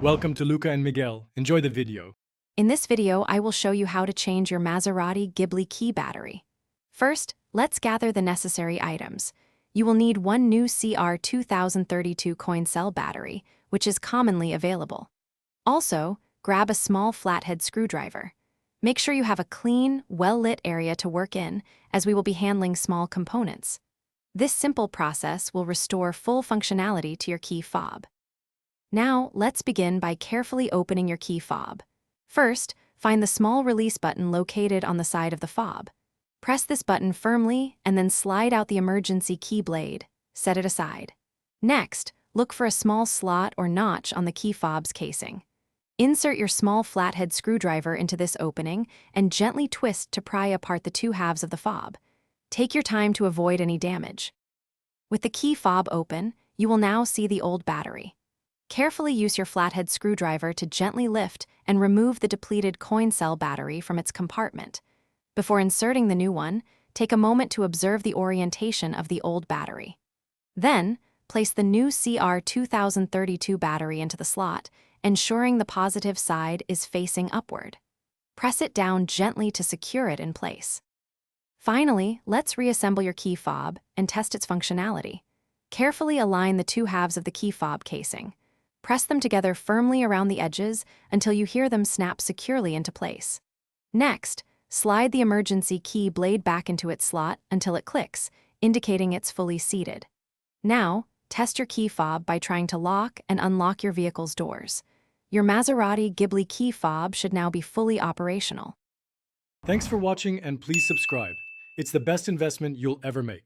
Welcome to Luca and Miguel. Enjoy the video. In this video, I will show you how to change your Maserati Ghibli key battery. First, let's gather the necessary items. You will need one new CR 2032 coin cell battery, which is commonly available. Also, grab a small flathead screwdriver. Make sure you have a clean, well-lit area to work in, as we will be handling small components. This simple process will restore full functionality to your key fob. Now, let's begin by carefully opening your key fob. First, find the small release button located on the side of the fob. Press this button firmly and then slide out the emergency key blade. Set it aside. Next, look for a small slot or notch on the key fob's casing. Insert your small flathead screwdriver into this opening and gently twist to pry apart the two halves of the fob. Take your time to avoid any damage. With the key fob open, you will now see the old battery. Carefully use your flathead screwdriver to gently lift and remove the depleted coin cell battery from its compartment. Before inserting the new one, take a moment to observe the orientation of the old battery. Then, place the new CR 2032 battery into the slot, ensuring the positive side is facing upward. Press it down gently to secure it in place. Finally, let's reassemble your key fob and test its functionality. Carefully align the two halves of the key fob casing. Press them together firmly around the edges until you hear them snap securely into place. Next, slide the emergency key blade back into its slot until it clicks, indicating it's fully seated. Now, test your key fob by trying to lock and unlock your vehicle's doors. Your Maserati Ghibli key fob should now be fully operational. Thanks for watching and please subscribe. It's the best investment you'll ever make.